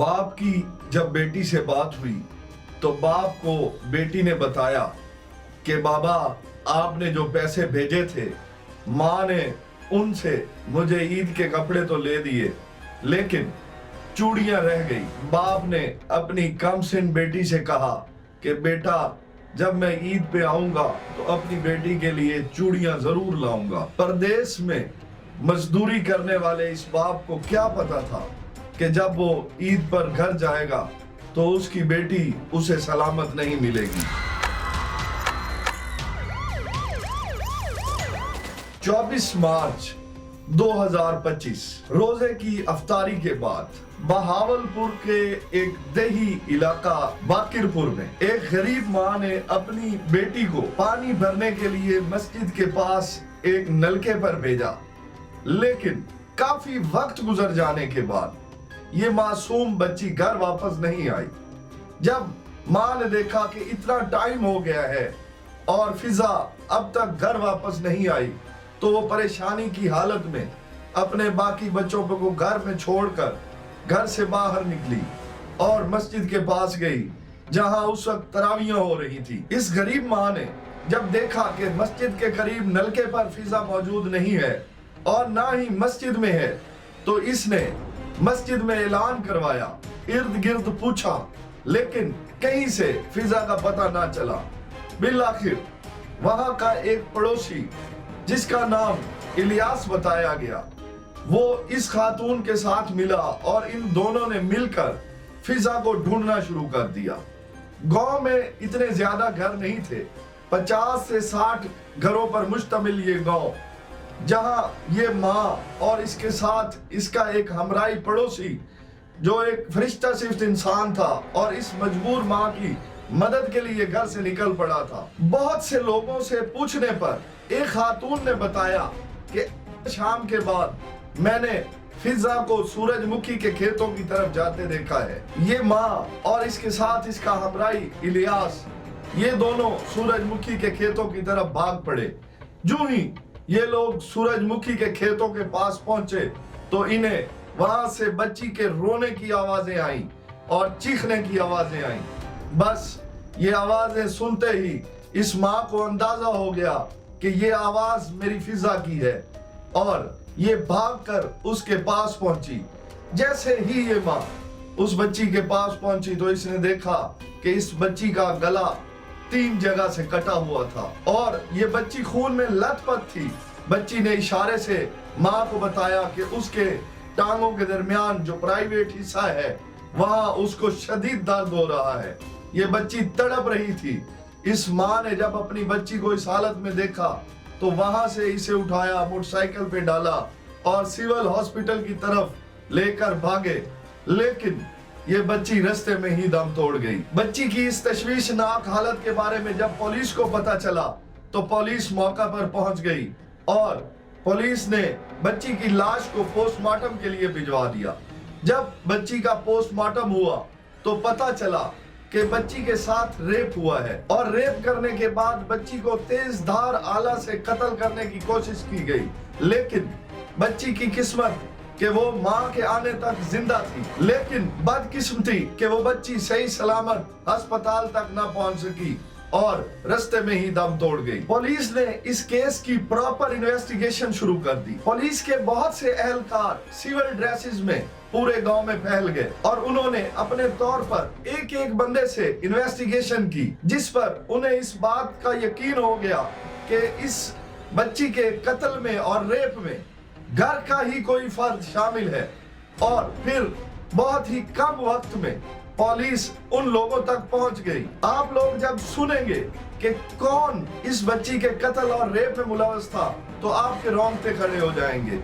बाप की जब बेटी से बात हुई तो बाप को बेटी ने बताया कि बाबा आपने जो पैसे भेजे थे, माँ ने उनसे मुझे ईद के कपड़े तो ले दिए लेकिन चूड़ियां रह गई। बाप ने अपनी कमसिन बेटी से कहा कि बेटा जब मैं ईद पे आऊंगा तो अपनी बेटी के लिए चूड़ियां जरूर लाऊंगा। परदेश में मजदूरी करने वाले इस बाप को क्या पता था कि जब वो ईद पर घर जाएगा तो उसकी बेटी उसे सलामत नहीं मिलेगी। 24 मार्च 2025 रोजे की अफ्तारी के बाद बहावलपुर के एक देही इलाका बाकिरपुर में एक गरीब माँ ने अपनी बेटी को पानी भरने के लिए मस्जिद के पास एक नलके पर भेजा, लेकिन काफी वक्त गुजर जाने के बाद ये मासूम बच्ची घर वापस नहीं आई। जब माँ ने देखा कि इतना टाइम हो गया है और फिजा अब तक घर वापस नहीं आई, तो वो परेशानी की हालत में अपने बाकी बच्चों को घर में छोड़कर घर से बाहर निकली और मस्जिद के पास गई जहां उस वक्त तरावियां हो रही थी। इस गरीब माँ ने जब देखा कि मस्जिद के करीब नलके पर फिजा मौजूद नहीं है और ना ही मस्जिद में है, तो इसने मस्जिद में ऐलान करवाया, इर्द गिर्द पूछा, लेकिन कहीं से फिजा का पता ना चला। बिलाखिर वहां का एक पड़ोसी जिसका नाम इलियास बताया गया, वो इस खातून के साथ मिला और इन दोनों ने मिलकर फिजा को ढूंढना शुरू कर दिया। गांव में इतने ज्यादा घर नहीं थे, 50 से 60 घरों पर मुश्तमिल ये गांव, जहां ये माँ और इसके साथ इसका एक हमराई पड़ोसी जो एक फरिश्ता सिर्फ इंसान था और इस मजबूर माँ की मदद के लिए घर से निकल पड़ा था। बहुत से लोगों से पूछने पर एक खातून ने बताया कि शाम के बाद मैंने फिजा को सूरजमुखी के खेतों की तरफ जाते देखा है। ये माँ और इसके साथ इसका हमराई इलियास, ये दोनों सूरजमुखी के खेतों की तरफ भाग पड़े। जो ही ये लोग सूरजमुखी के खेतों के पास पहुंचे तो इन्हें वहां से बच्ची के रोने की आवाजें आई और चीखने की आवाजें आई। बस ये आवाजें सुनते ही इस माँ को अंदाजा हो गया कि ये आवाज मेरी फिजा की है और ये भागकर उसके पास पहुंची। जैसे ही ये माँ उस बच्ची के पास पहुंची तो इसने देखा कि इस बच्ची का गला 3 जगह से कटा हुआ था और ये बच्ची खून में लथपथ थी। बच्ची ने इशारे से माँ को बताया कि उसके टांगों के दरमियान जो प्राइवेट हिस्सा है वहां उसको शदीद दर्द हो रहा है। ये बच्ची तड़प रही थी। इस माँ ने जब अपनी बच्ची को इस हालत में देखा तो वहां से इसे उठाया, मोटरसाइकिल पे डाला और सिविल हॉस्पिटल की तरफ लेकर भागे, लेकिन ये बच्ची रास्ते में ही दम तोड़ गई। बच्ची की इस तशवीशनाक हालत के बारे में जब पुलिस को पता चला तो पुलिस मौका पर पहुंच गई और पुलिस ने बच्ची की लाश को पोस्टमार्टम के लिए भिजवा दिया। जब बच्ची का पोस्टमार्टम हुआ तो पता चला कि बच्ची के साथ रेप हुआ है और रेप करने के बाद बच्ची को तेज धार आला से कत्ल करने की कोशिश की गई, लेकिन बच्ची की किस्मत कि वो माँ के आने तक जिंदा थी, लेकिन बदकिस्मती कि वो बच्ची सही सलामत अस्पताल तक ना पहुंच सकी और रास्ते में ही दम तोड़ गई। पुलिस ने इस केस की प्रॉपर इन्वेस्टिगेशन शुरू कर दी। पुलिस के बहुत से एहलकार सिविल ड्रेसेस में पूरे गांव में फैल गए और उन्होंने अपने तौर पर एक एक बंदे से इन्वेस्टिगेशन की, जिस पर उन्हें इस बात का यकीन हो गया कि इस बच्ची के कत्ल में और रेप में घर का ही कोई फर्द शामिल है। और फिर बहुत ही कम वक्त में पुलिस उन लोगों तक पहुंच गई। आप लोग जब सुनेंगे कि कौन इस बच्ची के कत्ल और रेप में मुलव्वस था तो आपके रोंगटे खड़े हो जाएंगे।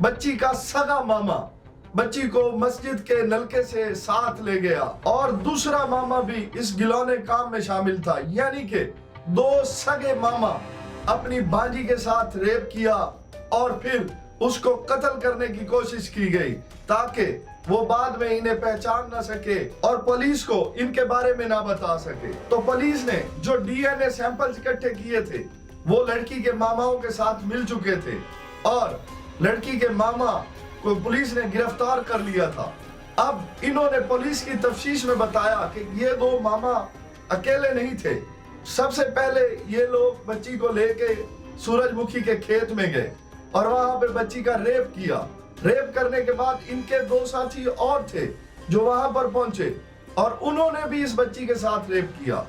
बच्ची का सगा मामा बच्ची को मस्जिद के नलके से साथ ले गया और दूसरा मामा भी इस गिलौने काम में शामिल था, यानी कि 2 सगे मामा अपनी बाजी के साथ रेप किया और फिर उसको कत्ल करने की कोशिश की गई ताकि वो बाद में इन्हें पहचान ना सके और पुलिस को इनके बारे में ना बता सके। तो पुलिस ने जो डीएनए सैंपल्स इकट्ठे किए थे वो लड़की के मामाओं के साथ मिल चुके थे और लड़की के मामा को पुलिस ने गिरफ्तार कर लिया था। اب انہوں نے پولیس کی تفتیش میں بتایا کہ یہ دو ماما اکیلے نہیں تھے. سب سے پہلے یہ لوگ بچی کو لے کے سورج مکھی کے کھیت میں گئے اور وہاں پہ بچی کا ریپ کیا. ریپ کرنے کے بعد ان کے دو ساتھی اور تھے جو وہاں پر پہنچے اور انہوں نے بھی اس بچی کے ساتھ ریپ کیا.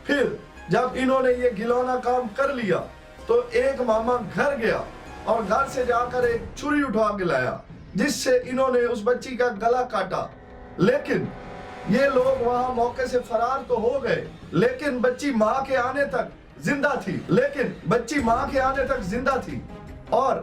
پھر جب انہوں نے یہ گھناؤنا کام کر لیا تو ایک ماما گھر گیا اور گھر سے جا کر ایک چھری اٹھا کے لایا جس سے انہوں نے اس بچی کا گلا کاٹا. لیکن یہ لوگ وہاں موقع سے فرار تو ہو گئے لیکن بچی ماں کے آنے تک زندہ تھی. اور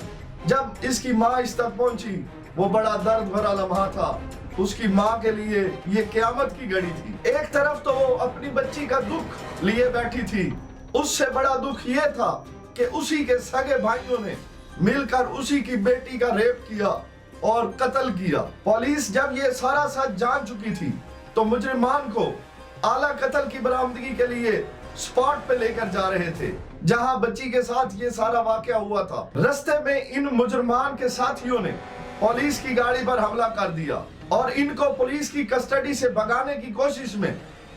جب اس کی ماں اس تک پہنچی وہ بڑا درد بھرا لمحہ تھا. اس کی ماں کے لیے یہ قیامت کی گھڑی تھی. ایک طرف تو وہ اپنی بچی کا دکھ لیے بیٹھی تھی, اس سے بڑا دکھ یہ تھا کہ اسی کے سگے بھائیوں نے مل کر اسی کی بیٹی کا ریپ کیا اور قتل کیا. پولیس جب یہ سارا سچ جان چکی تھی تو مجرمان کو اعلیٰ قتل کی برآمدگی کے لیے سپاٹ پہ لے کر جا رہے تھے جہاں بچی کے ساتھ یہ سارا واقعہ ہوا تھا. رستے میں ان مجرمان کے ساتھیوں نے پولیس کی گاڑی پر حملہ کر دیا اور ان کو پولیس کی کسٹڈی سے بھگانے کی کوشش میں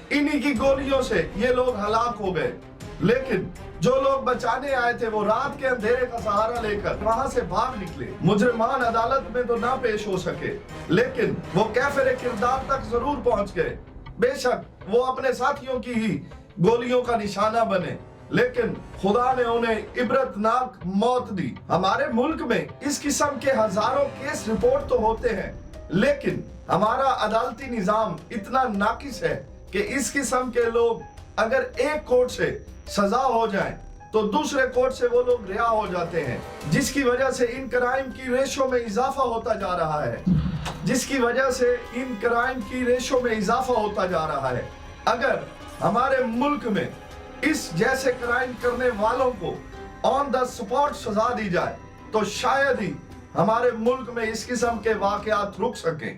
انہی کی گولیوں سے یہ لوگ ہلاک ہو گئے. لیکن جو لوگ بچانے آئے تھے وہ رات کے اندھیرے کا سہارا لے کر وہاں سے بھاگ نکلے. مجرمان عدالت میں تو نہ پیش ہو سکے لیکن وہ کیفر کردار تک ضرور پہنچ گئے. بے شک وہ اپنے ساتھیوں کی ہی گولیوں کا نشانہ بنے لیکن خدا نے انہیں عبرتناک موت دی. ہمارے ملک میں اس قسم کے ہزاروں کیس رپورٹ تو ہوتے ہیں لیکن ہمارا عدالتی نظام اتنا ناقص ہے کہ اس قسم کے لوگ اگر ایک کورٹ سے سزا ہو جائیں تو دوسرے کورٹ سے وہ لوگ رہا ہو جاتے ہیں, جس کی وجہ سے ان کرائم کی ریشو میں اضافہ ہوتا جا رہا ہے. اگر ہمارے ملک میں اس جیسے کرائم کرنے والوں کو آن دا سپاٹ سزا دی جائے تو شاید ہی ہمارے ملک میں اس قسم کے واقعات رک سکیں.